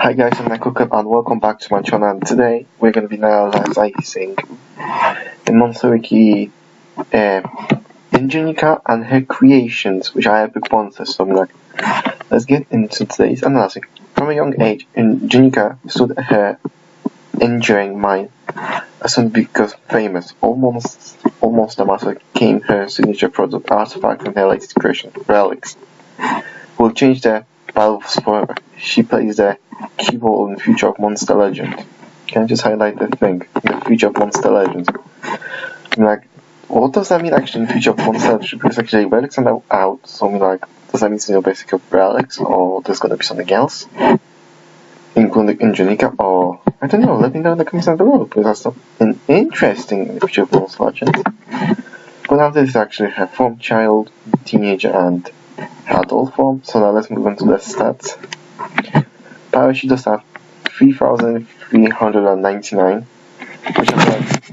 Hi guys, I'm Michael and welcome back to my channel, and today we're going to be analyzing the monster wiki Ingenica and her creations, which are epic monsters. So let's get into today's analysis. From a young age, Ingenica stood her enduring mind as soon because famous. Almost the master became her signature product, artifact from her latest creation, relics, will change their battles forever. She plays the key role in the future of Monster Legend. Can I just highlight the thing? The future of Monster Legend. What does that mean actually in the future of Monster Legend? Because actually relics are now out, so does that mean basically relics, or there's gonna be something else? Including Ingenica, or I don't know, let me know in the comments down below, because that's something interesting in the future of Monster Legend. But now this is actually her form, child, teenager, and adult form. So now let's move on to the stats. Power, she does have 3,399,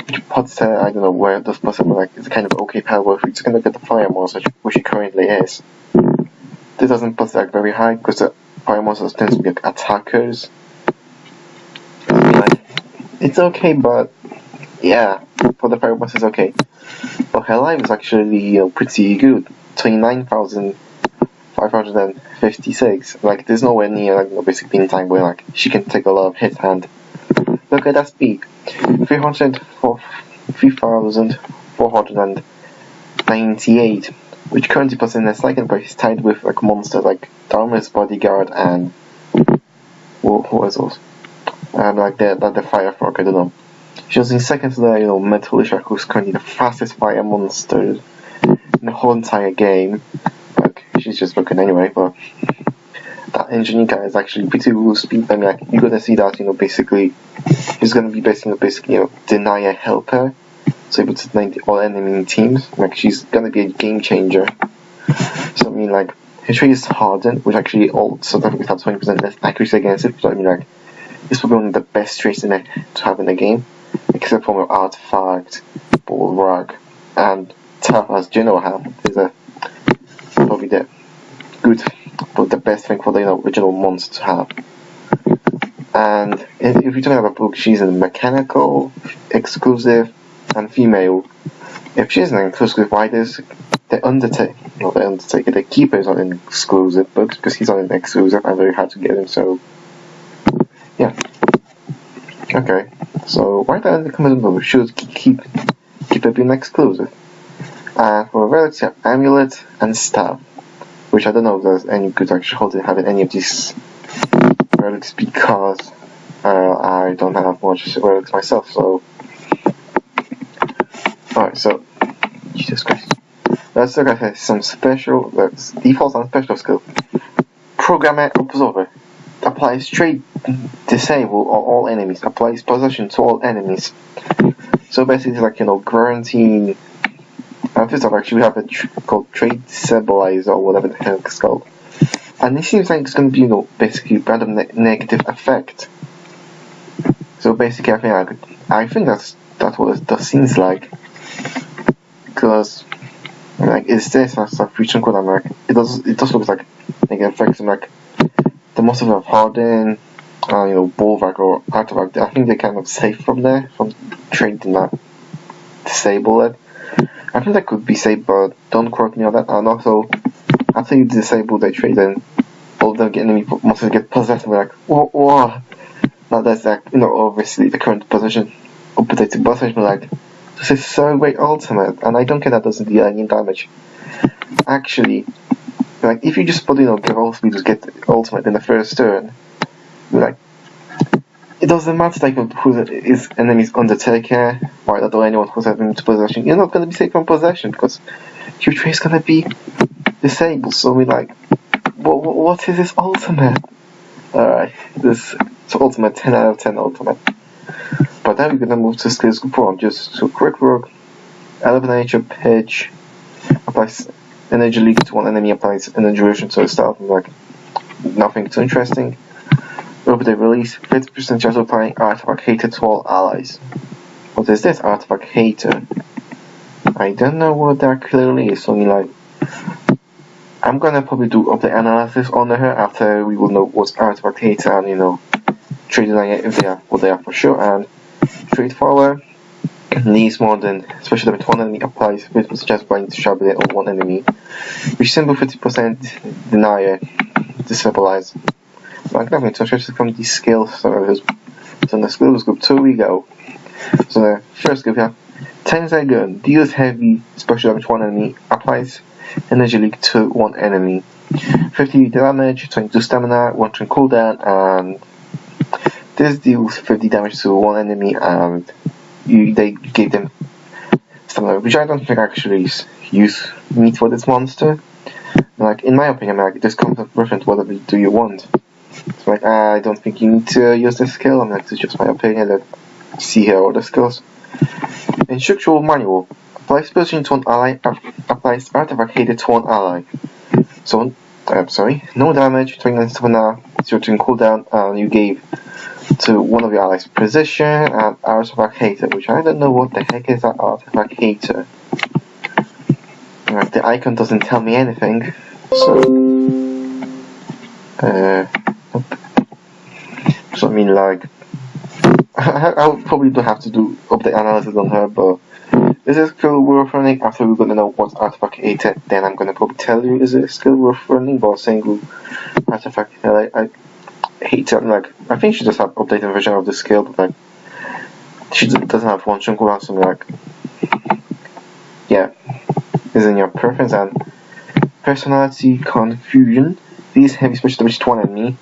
which puts her, I don't know where it does put her, it's a kind of okay power if you're just gonna get the fire monster, which she currently is. This doesn't put her very high because the fire monsters tend to be attackers. It's okay, but yeah, for the fire monsters, okay. But her life is actually pretty good. 29,556. There's nowhere near basic being time where she can take a lot of hits, and look at that speed. 3,498, which currently puts in the second place, tied with monsters like Dharma's Bodyguard and who is those? The Fire Frog, I don't know. She was in second to the Metalisha, who's currently the fastest fire monster in the whole entire game. She's just broken anyway, but that Ingenica is actually pretty low speed. You're gonna see that, basically, she's gonna be basically, deny a helper, so able to deny all enemy teams. She's gonna be a game changer. So her trait is hardened, which actually also doesn't have 20% less accuracy against it. So it's probably one of the best traits to have in the game, except for artifact, bulwark, and tough as General have. Is probably the good, but the best thing for the original monster to have. And if you're talking about a book, she's a mechanical, exclusive, and female. If she's an exclusive, why does the Keeper is on an exclusive books, because he's on an exclusive and very hard to get him. So yeah, okay. So why the comment below should keep it being exclusive? For relics, you have amulet and staff, which I don't know if there's any good actually holding having any of these relics, because I don't have much relics myself. So alright, so Jesus Christ. Let's look at some special defaults and special skill. Programmer Observer applies trait disable on all enemies, applies possession to all enemies. So basically guaranteeing. First off, actually, we have a called Trait Stabilizer, or whatever the hell it's called. And it seems like it's going to be, basically random negative effect. So basically, I think that's what it seems like. Because, is this as a future code? It does look like negative effects, and the most of them have hardened, bulwark or artifact. I think they're kind of safe from there, from trait to not disable it. I think that could be saved, but don't quote me on that. And also, after you disable the trait, then all the enemy monsters get possessed, and we're whoa. Now that's obviously the current position, updated possession. This is so great ultimate, and I don't care that doesn't deal any damage. Actually, if you just put give all speed to get the ultimate in the first turn, it doesn't matter who is enemy's Undertaker or anyone who's having possession. You're not gonna be safe from possession because your trait is gonna be disabled. So what is this ultimate? Alright, this ultimate 10 out of 10 ultimate. But then we're gonna move to skills group 1. Just so quick work, 11 nature, pitch, applies energy leak to one enemy, applies energy erosion to a staff. Nothing too interesting. Over the release, 50% chance of applying Artifact Hater to all allies. What is this Artifact Hater? I don't know what that clearly is, so I'm gonna probably do the analysis on her after we will know what's Artifact Hater and trade deny if they are what they are for sure, and trade follower needs more than special damage to one enemy applies with suggest blind to sharp blade on one enemy, which simple 50% denier destabilize. I'm going to try to from these skills. So in the skills group 2 we go. So the first group we have times I gun deals heavy special damage to one enemy, applies energy leak to one enemy. 50 damage, 22 stamina, 1 turn cooldown, and this deals 50 damage to one enemy, and they gave them stamina, which I don't think actually is need for this monster. Like, in my opinion, like, this comes up different, whatever do you want. So like, I don't think you need to use this skill. I mean, like, this is just my opinion. Let's see here all the skills. Instructional manual. Applies position to an ally, applies artifact hated to one ally. So, no damage, 29 stamina, 0 turn cooldown, and you gave to one of your allies position and artifact hater, which I don't know what the heck is that artifact hater. Right, the icon doesn't tell me anything, so so I mean, like, I'll probably don't have to do update analysis on her, but is it a skill worth running? After we're gonna know what artifact hater, then I'm gonna probably tell you is it a skill worth running. But single artifact I hate it. Like, I think she just have updated version of the skill, but like she doesn't have one chunk around, so like, yeah, is in your preference. And personality confusion. These heavy special damage to one enemy,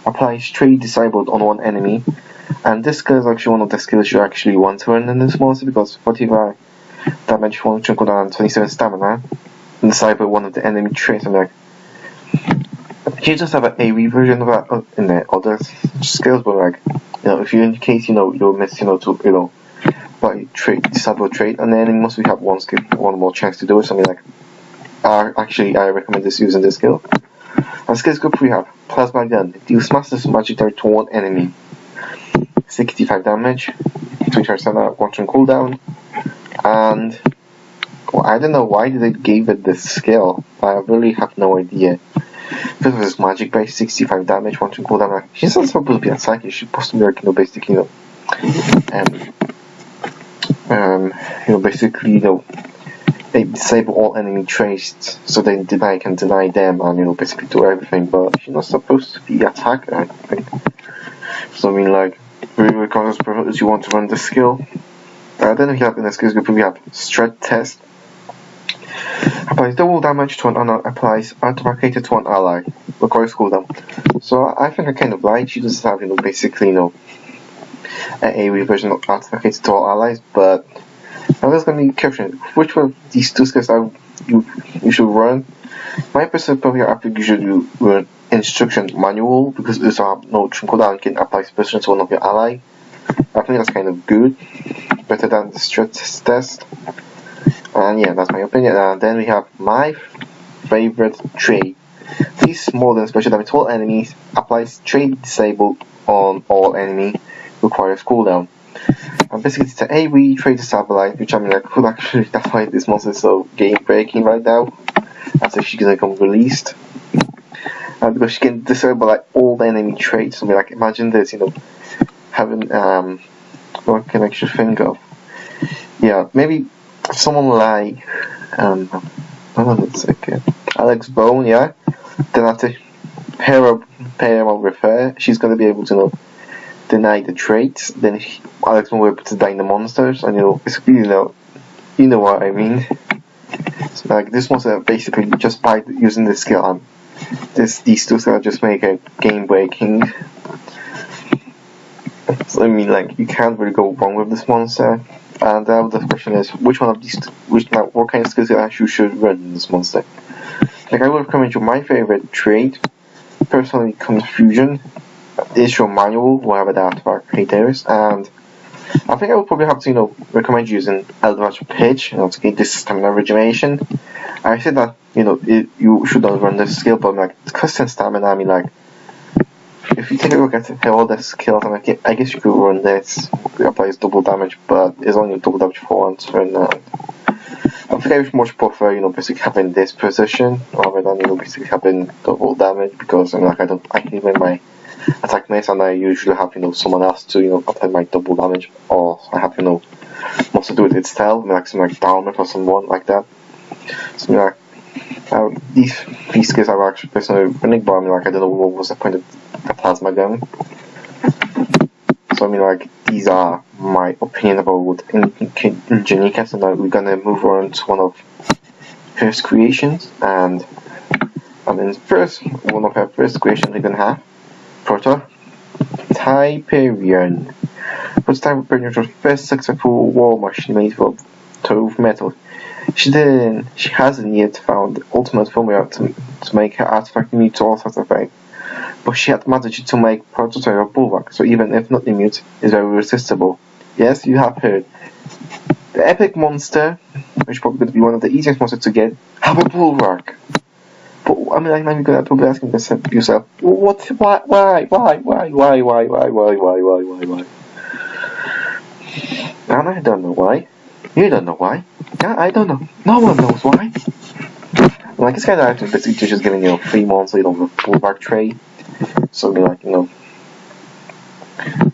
applies trade disabled on one enemy, and this skill is actually one of the skills you actually want to run in this monster because 45 damage, 1 chunk cooldown, and 27 stamina, and disable one of the enemy traits. And like, you just have an AoE version of that in the other skills, but like, if you in case you'll miss to by disable trait, and then must we have one more chance to do it. Something like, actually I recommend this using this skill. And skills group we have plasma gun. Deals massive magic damage to one enemy. 65 damage, 2 stamina, 1 turn cooldown, and well, I don't know why they gave it this skill. I really have no idea. Because of this magic base, 65 damage, 1 turn cooldown. Like, she's not supposed to be a psychic. She's supposed to be like, basically, basically, they disable all enemy traits, so they can deny them and basically do everything. But she's not supposed to be attacker, I think. So I mean, like, regardless of you want to run the skill. Then we have in the skills group we have Strat Test. Applies double damage to an ally, applies artifact hated to an ally, requires cooldown. So I think I kind of like, she does have basically an AoE version of artifact hated to all allies, but I'm just gonna be careful which one of these two skills you should run. My personal opinion, I think you should run instruction manual, because there's no cooldown, can apply special to one of your ally. I think that's kind of good, better than the Strat Test. And yeah, that's my opinion. And then we have my favorite trait. These more than special damage to all enemies, applies trade disabled on all enemy, requires cooldown. And basically it's an AoE trade stabilize, which I mean, I could actually fight this monster so game breaking right now, as if she's gonna come released. And because she can disable like all the enemy traits. I mean, like, imagine this, having what can I actually think of? Yeah, maybe someone like hold on a second, Alex Bone, yeah. Then after pair up with her, she's gonna be able to deny the traits. Then Alex Bone will be able to deny the monsters, and basically you know what I mean. So like, this monster basically just by using this skill, and these two skills just make it game breaking. So I mean, like, you can't really go wrong with this monster. And the other question is, which one of these, what kind of skills you should run in this monster? Like, I would recommend you my favorite trait, personally, confusion, is your manual, whatever the artifact hater is, and I think I would probably have to, recommend using Eldritch Pitch, to get this stamina regeneration. I said that, you should not run this skill, but like, constant stamina, I mean, like, if you take a look at all the skills, I guess you could run this. It applies double damage, but it's only double damage for one turn. I think I would much prefer, basically having this position rather than, basically having double damage, because I can even my attack mates, and I usually have someone else to apply my double damage, or I have most to do it itself, like some like Dharma or someone like that. So like these skills are actually personally running, but I don't know what was the point of the plasma gun. So like these are my opinion about ingenica. So now we're gonna move on to one of her creations, and first one of her first creations we're gonna have Prototyperion. Prototyperion was the first successful war machine made of metal. She hasn't yet found the ultimate formula to make her artifact immune to all sorts of things, but she had managed to make Prototype a bulwark, so even if not immune, is very resistible. Yes, you have heard. The epic monster, which is probably going to be one of the easiest monsters to get, have a bulwark. But now you're going to probably asking yourself, what? Why? And I don't know why. You don't know why. Yeah, I don't know. No one knows why. Like, it's kind of actually basically just giving 3 months of a bulwark tray. So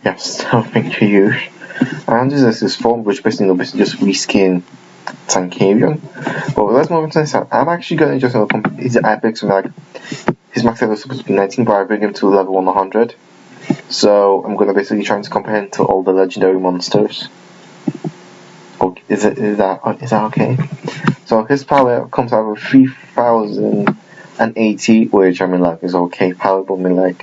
yes, something to use. And this is form which basically just reskin Tankerion. But let's move on to this. I'm actually going to just compare his epics, his max level is supposed to be 19, but I bring him to level 100. So I'm going to basically try to compare him to all the legendary monsters. Okay, is that okay? So his power comes out of 3080, which is okay, palatable.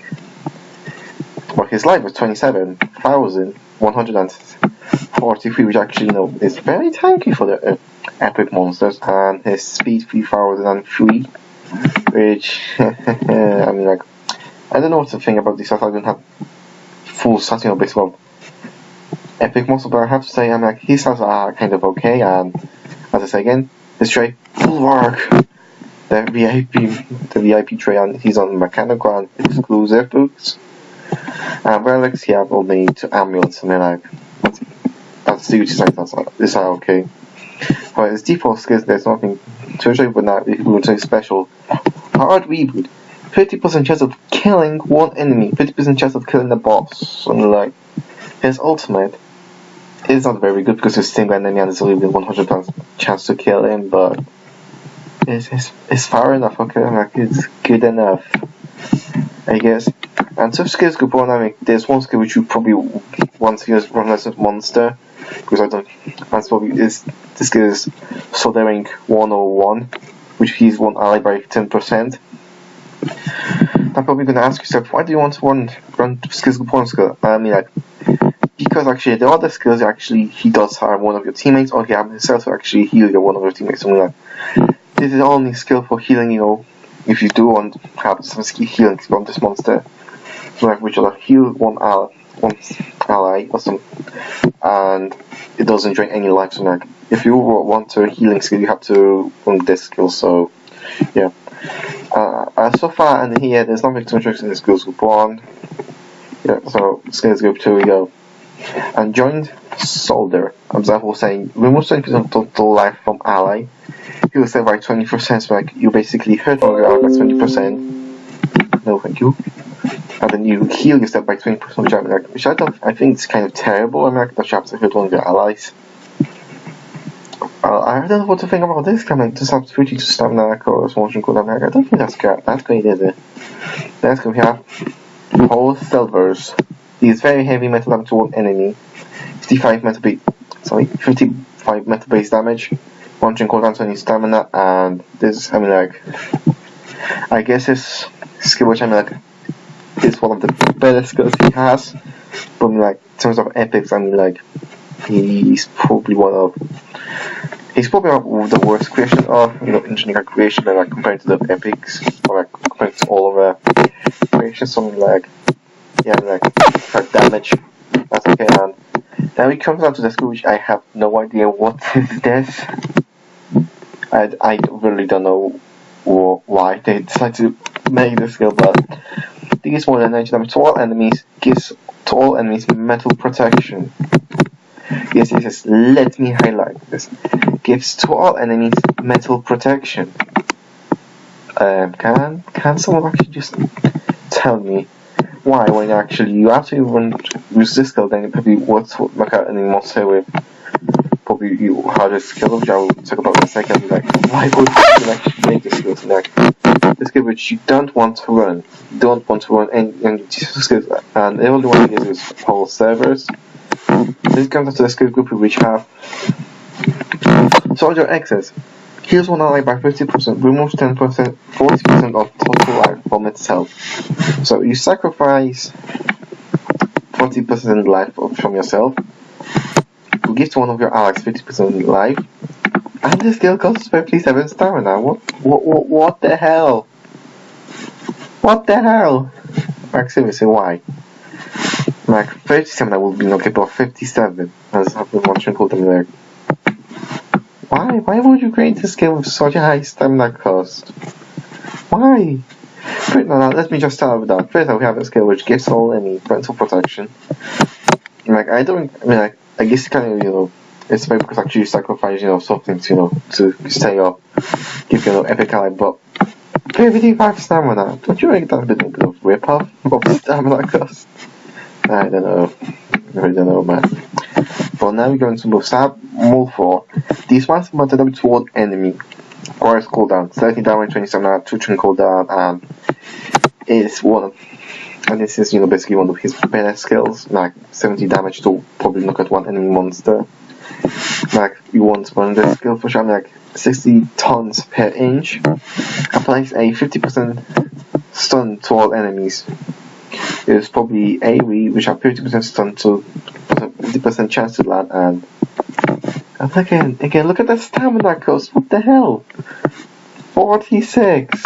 But his life was 27,143, which actually is very tanky for the epic monsters, and his speed 3003, which I don't know what to think about this. I don't have full stats, based on epic monster, but I have to say his stats are kind of okay. And as I say again, this tray bulwark, the VIP tray, and he's on mechanical and exclusive books. And relics, he have only 2 amulets, that's the utility side, these are okay. For his default skills, there's nothing to show, but now if we would say special hard reboot, 50% chance of killing one enemy, 50% chance of killing the boss. And his ultimate is not very good because it's single enemy and there's only 100% chance to kill him, but it's far enough, okay? It's good enough, I guess. And so skills group 1, there's one skill which you probably want to use run as a monster, because that's probably this skill is Soldering 101, which he's one ally by 10%. I'm probably gonna ask yourself, why do you want to run skills group 1 skill? Because actually the other skills he does harm one of your teammates, or he himself to actually heal one of your teammates. This is only skill for healing, if you do want to have some healing on this monster. So which will heal one ally or some, and it doesn't drain any life. So if you want a healing skill, you have to run this skill. So yeah. So far and here, there's nothing too much in the skills group 1. Yeah. So skills group 2 we go. And joined soldier. Example saying remove 20% of total life from ally. He will save by 20%. So you basically hurt one of your allies by 20%. No, thank you. And then you heal yourself by 20%, which I think it's kind of terrible. That you have to hurt one of your allies. I don't know what to think about this. Just have switching to stamina or motion cooldown. I don't think that's great, is it? Next we have Whole Silvers. He's very heavy metal damage to one enemy. 55 metal base damage. Motion cooldown to any stamina, and this I guess his skill, which is one of the better skills he has. But in terms of epics, he's probably one of the worst creation of ingenica creation, compared to the epics, or compared to all of the creations. Something damage. That's okay. And then it comes down to the skill, which I have no idea what is this. I really don't know why they decided to make this skill, but deals more than 90 damage to all enemies, gives to all enemies metal protection. Yes, let me highlight this. Gives to all enemies metal protection. Can someone actually just tell me why when actually you actually won't use this skill, then you probably would make out any monster with probably you harder skill, which I will talk about in a second. Like, why would you actually make this skill? Like, the skill which you don't want to run. You don't want to run any skills, and the only one is whole servers. This comes to the skill group which have Soldier Access. Heals one ally by 50%, removes 10%, 40% of total life from itself. So you sacrifice 40% life from yourself, you give to one of your allies 50% life, and the skill costs 57 stamina. What the hell? What the hell? Like, seriously, why? Like, 30 stamina would be okay, but 57, as I've been watching called them there. Why would you create this skill with such a high stamina cost? Why? But no, let me just start with that. First, we have a skill which gives all enemy mental protection. Like, I guess kind of, it's very because actually you sacrifice, something to, to stay up, give epic ally, but 55 stamina. Don't you think that's a bit of rip-off of stamina cost? I don't know. I really don't know, man. But now we're going to move for these ones mounted up toward enemy. Chorus cooldown, 30 damage, 20 stamina, 2 turn cooldown, and is one of, and this is basically one of his better skills, like 70 damage to probably knock out one enemy monster. Like, you want one of the skill for sure, like 60 tons per inch, applies a 50% stun to all enemies. There's probably AoE, which have 50% stun to 50% chance to land, and again, look at the stamina cost. What the hell? 46.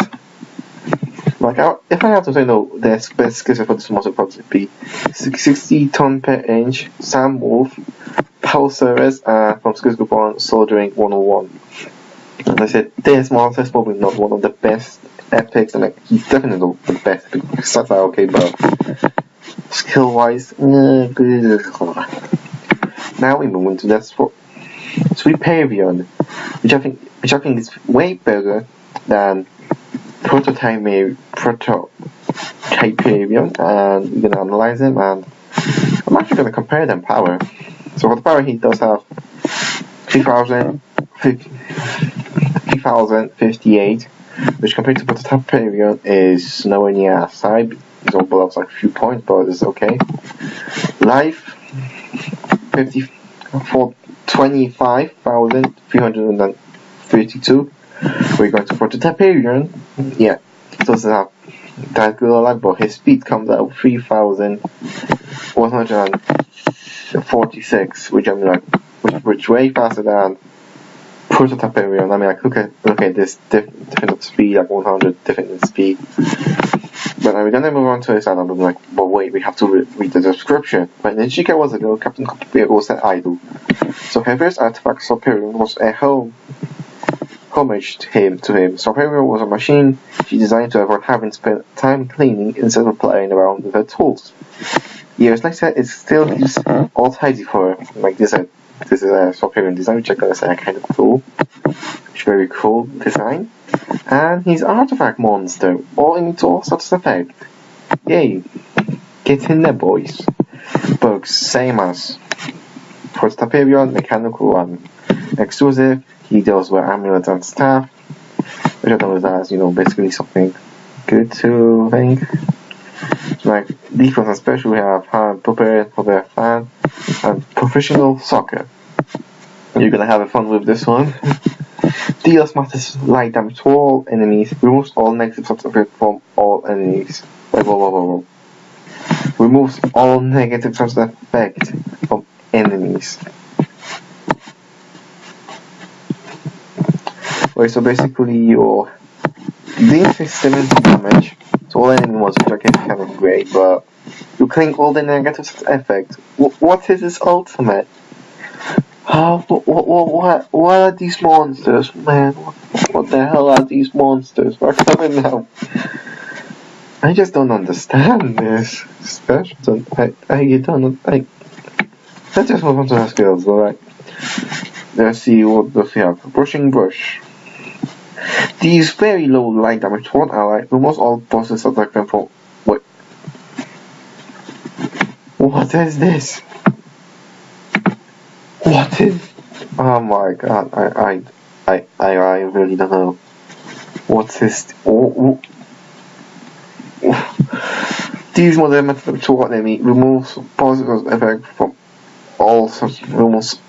Like, if I have to say no, the best skills for this monster would probably be 60 ton per inch, Sam Wolf, Power Service, from Skills Group 1, Soldiering 101. And I said, this monster is probably not one of the best epics, and like, he's definitely not the best epic. Stats are okay, but skill wise, now we move into this for Sweeperion, which I think is way better than Prototyperion, and we're gonna analyze him, and I'm actually gonna compare them power. So for the power, he does have 3,058, which compared to Prototyperion is nowhere near our side. It's all below like a few points, but it's okay. Life 25,332. We're going to Prototyperion. Yeah, he doesn't have that good a lot, but his speed comes out 3,146, which which way faster than Prototyperion. I mean, like, look at this different speed, like 100 different in speed. But we're gonna move on to his item. I'm like, but wait, we have to read the description. When Ingenica was a girl, Captain Copperfield was an idol. So her first artifact, Sweeperion, was a homage to him. Sweeperion was a machine she designed to avoid having spent time cleaning instead of playing around with her tools. Years later, it still leaves all tidy for her. Like this is a Sweeperion design, which I gotta say, kind of cool. It's very cool design. And his artifact monster, all into all sorts of effect. Yay! Get in there, boys. Bugs, same as Prototyperion, mechanical one. Exclusive, he deals with amulets and staff, which I know that's basically something good to think. Like defense and special, we have hand prepared for their fan and professional soccer. You're gonna have fun with this one. Deals matters light damage to all enemies, removes all negative stats of it from all enemies. Whoa. Removes all negative stats of effect from enemies. Wait, so basically you're dealing 70 damage to all enemies, which I guess is kind of great, but you clean all the negative stats effect. What is his ultimate? What are these monsters, man? What the hell are these monsters? What's coming now? I just don't understand this. Special. Let's just move on to the skills, alright? Let's see what does he have. Brushing Brush. These very low light damage to one ally, almost all bosses attack them from. Wait. What is this? What is? Oh my god! I really don't know. What's this? These modern methods to what enemy removes positive effect from all such removes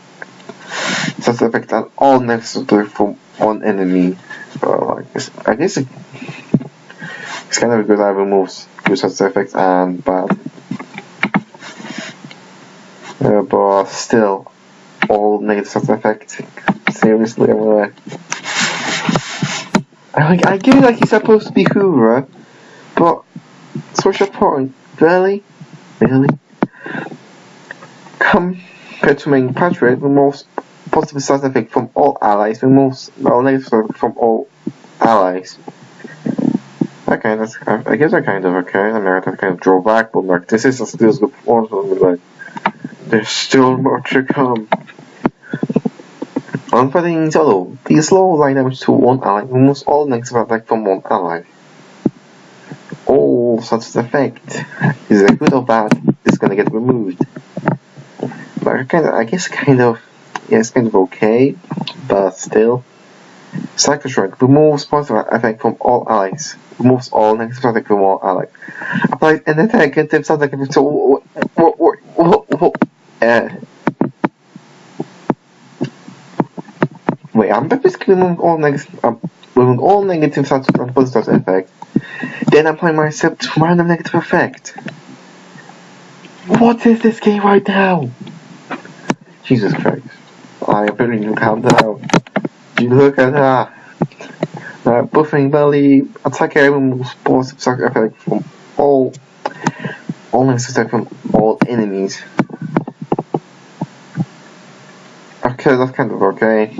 such effect and all negative from one enemy. I guess it's kind of good that it removes good such effects and bad. But still, all negative such effects. Seriously, I get like he's supposed to be Hoover, but such a point, really? Compared to main Patriot, removes positive side effect from all allies, removes negative side effect from all allies. Okay, I guess I kind of okay. I mean, I kind of draw back, but like this is still a good performance. Like there's still more to come. Unfighting solo. These low line damage to one ally removes all negative attack from one ally. All such effect is it good or bad is gonna get removed. But I guess it's kind of okay, but still. Cycle Strike removes positive effect from all allies. Removes all negative effect from all allies. Applies an attack against attack effect to wait, I'm basically removing all negative and positive effect. Then apply myself to random negative effect. What is this game right now? Jesus Christ. I really need to calm down. You look at that. Buffing belly, attack area removes positive effect from all negative effect from all enemies. Okay, that's kind of okay.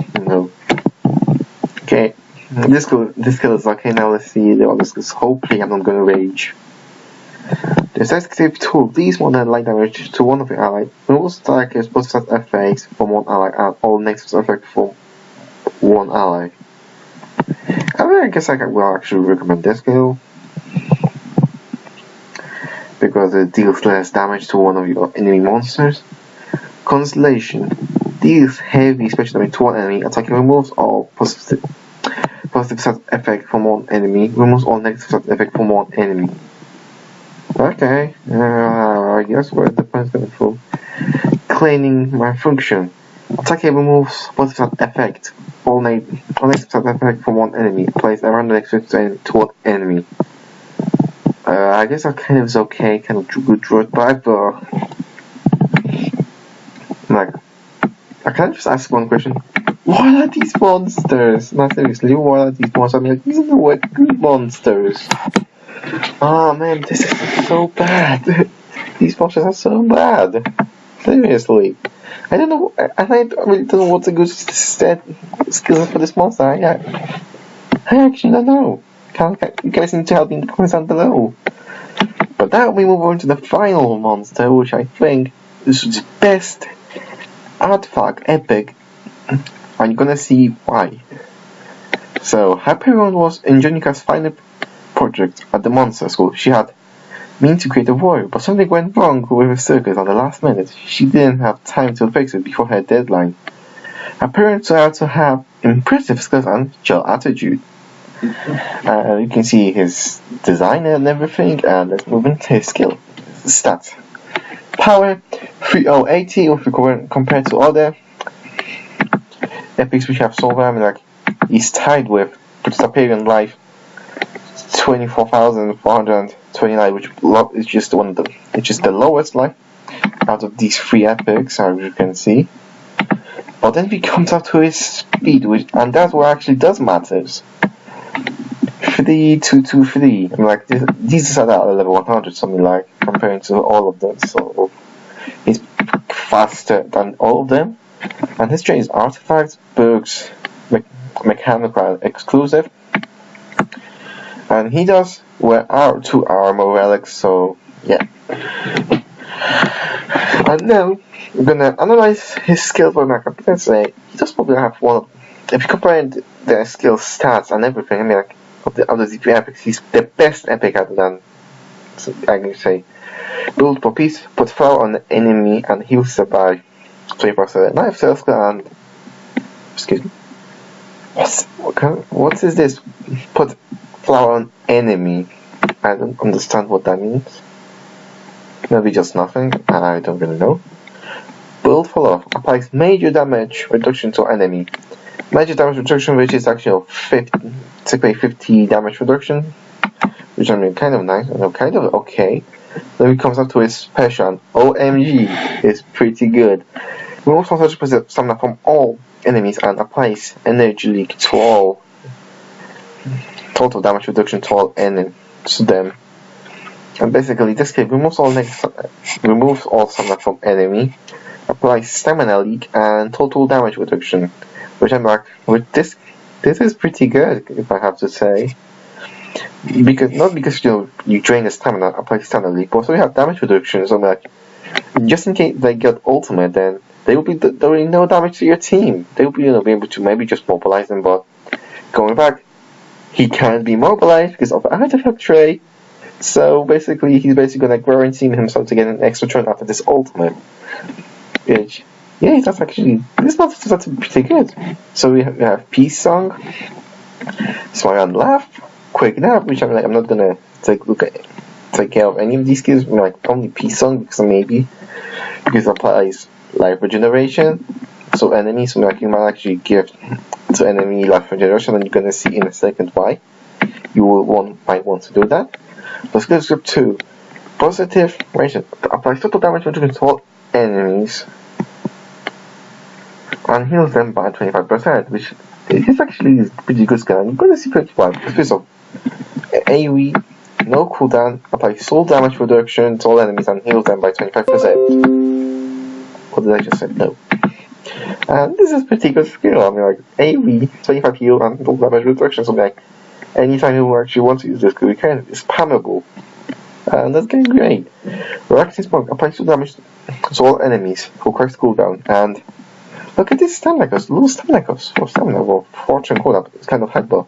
Okay. This kill is okay. Now let's see the other skills. Hopefully I'm not gonna rage. The sensitive tool. These more than light damage to one of the allies. Removes attackers positive effects from one ally and all negative effects from one ally. I guess I will actually recommend this skill because it deals less damage to one of your enemy monsters. Constellation deals heavy special damage to one enemy. Attacking removes all positive side effect from one enemy. Removes all negative side effect from one enemy. Okay, I guess where the point is coming from. Claiming my function. Attacking removes positive side effect. All negative side effect from one enemy. Applies a random effect to one enemy. I guess that kind of is okay, kind of good draw back, but like I can't just ask one question. What are these monsters? Not seriously, what are these monsters? I'm like, these are the good monsters. Oh man, this is so bad. These monsters are so bad. Seriously. I don't know, I really don't know what's a good skills for this monster. I actually don't know. You guys need to help me in the comments down below. But now we move on to the final monster, which I think is the best artifact epic, and you're gonna see why. So, Hyperion was ingenica's final project at the monster school. She had meant to create a warrior, but something went wrong with her circus at the last minute. She didn't have time to fix it before her deadline. Hyperion turned out to have impressive skills and chill attitude. You can see his design and everything, and let's move into his skill. Stats. Power 3080 if compared to other epics which have so far. I mean, like, he's tied with Prototyperion Life 24,429, which is just the lowest life out of these three epics, as you can see. But then he comes up to his speed, and that's what actually does matters. 3223. I mean, like, these are at level 100, something like, comparing to all of them. So he's faster than all of them. And his trait is artifacts, books, mechanical exclusive. And he does wear 2 armor relics, so yeah. And now we're gonna analyze his skills for Mechanic. Let's say he does probably have one of, if you compare the skill stats and everything, I mean, like, of the other Z3 epics, he's the best epic other than, so I can say, Build puppies, put flour on the enemy and heal by 20%. Knife sales and excuse me. What is this? Put flour on enemy. I don't understand what that means. Maybe just nothing. I don't really know. Build follow applies major damage reduction to enemy. Major damage reduction, which is actually 50 damage reduction, which I mean kind of nice, kind of okay. Then it comes up to his special, and OMG is pretty good. Removes 100% stamina from all enemies and applies energy leak to all. Total damage reduction to all enemies to them. And basically, this kit removes all stamina from enemy, applies stamina leak and total damage reduction. Which I'm like, with this is pretty good, if I have to say. Not because you drain the stamina, apply stamina leak, but also you have damage reduction. So like, just in case they get ultimate, then there will be no damage to your team. They will be be able to maybe just mobilize them, but going back, he can't be mobilized because of artifact tray. So basically, he's gonna guarantee himself to get an extra turn after this ultimate. Which, yeah, that's pretty good. So we have Peace Song, Smile and Laugh, Quick Nap, which I'm not gonna take care of any of these skills. Like only Peace Song because it applies life regeneration. So enemies, you might actually give to enemy life regeneration, and you're gonna see in a second why you might want to do that. So skills group 2, positive ration applies total damage reduction to all enemies and heals them by 25%, which is actually a pretty good skill. And you're gonna see pretty well. First of AoE, no cooldown, applies soul damage reduction to all enemies and heals them by 25%. What did I just say? No. And this is pretty good skill. AoE, 25 heal and soul damage reduction. So anytime you actually want to use this skill, you can. It's spammable. And that's getting great. Reactive Smoke applies soul damage to all enemies who requires cooldown. And look at this stamina cost. Low stamina cost for stamina. Well, fortune cooldown. It's kind of high, but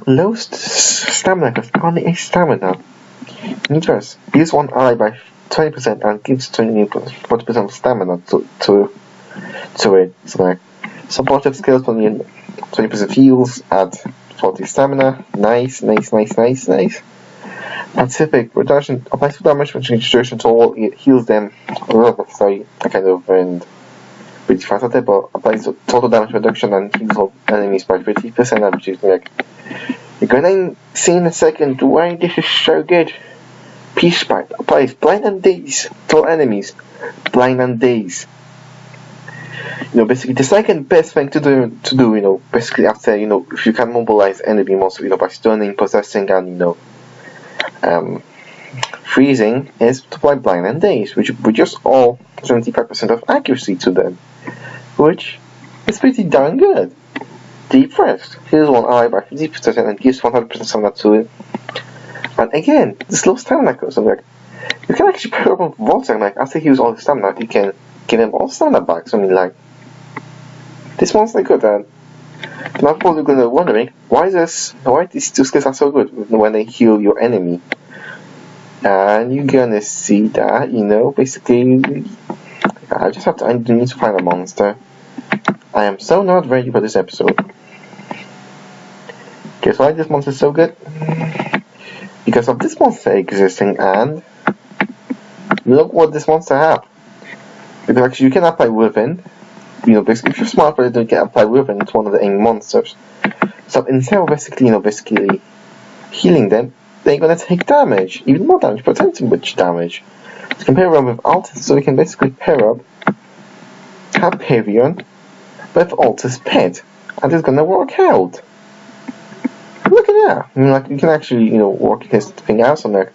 low stamina cost. Only a stamina. Interest. Use one ally by 20% and gives 40% of stamina to it. So supportive skills for 20% heals at 40 stamina. Nice. Pacific reduction applies to damage reduction to all. It heals them. Sorry, I kind of went pretty fast at it, but applies to total damage reduction and heals all enemies by 50%, which is you're gonna see in a second why this is so good. Peace Spite applies blind and daze to all enemies. Blind and daze. Basically the second best thing to do, basically after, if you can mobilize enemy monster, by stunning, possessing, and, freezing, is to apply blind and daze, which would just all 75% of accuracy to them, which is pretty darn good. Deep Rest heals one ally by 50% and gives 100% stamina to it. And again, this low stamina cost. You can actually pair up with Voltec, after he uses all his stamina, you can give him all stamina back. So this one's good. And now people are gonna wondering why these two skills are so good when they heal your enemy. And you're gonna see that, basically, I need to find a monster. I am so not ready for this episode. Guess why this monster is so good? Because of this monster existing, and look what this monster have. Because actually you can apply within. Basically if you're smart, but you can apply within to one of the enemy monsters. So instead of basically healing them, they're gonna take damage, even more damage, potentially much damage. So you can pair up with Altus, so we can basically pair up Hyperion with Altus Pet, and it's gonna work out. Look at that! You can actually, work this thing out. So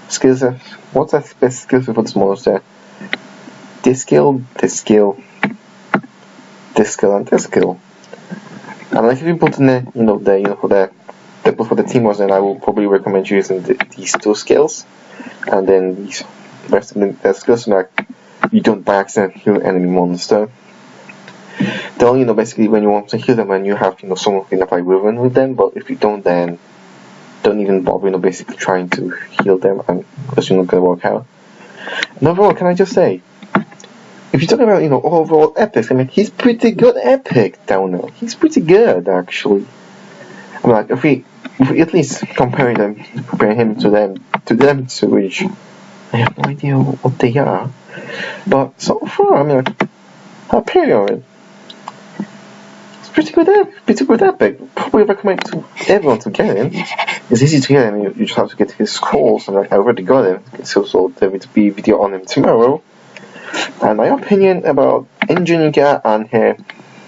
skills. What's that best skills for this monster? This skill, and this skill. And if you put in for the team was, then I will probably recommend using these two skills, and then these rest of the skills. You don't by accident heal enemy monster. Then basically when you want to heal them and you have someone who can apply within with them, but if you don't, then don't even bother basically trying to heal them, and because you're not gonna work out. And overall, can I just say, if you're talking about, overall epics, I mean, he's pretty good epic down there. He's pretty good, actually. I mean, like, if we at least compare him to them two, which I have no idea what they are. But so far, I mean, like, Hyperion, it's pretty good epic. Probably recommend to everyone to get him. It's easy to get him. You just have to get his scrolls, and like, I already got him. So there will be a video on him tomorrow. And my opinion about ingenica and her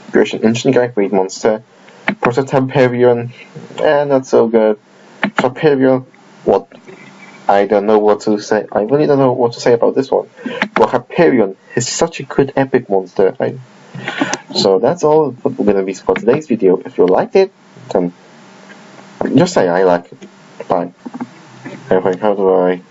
version ingenica, great monster. Prototyperion, not so good. Sweeperion, what? I don't know what to say. I really don't know what to say about this one. But Hyperion is such a good epic monster. So that's all what we're gonna be for today's video. If you liked it, then just say I like it. Bye. Anyway, how do I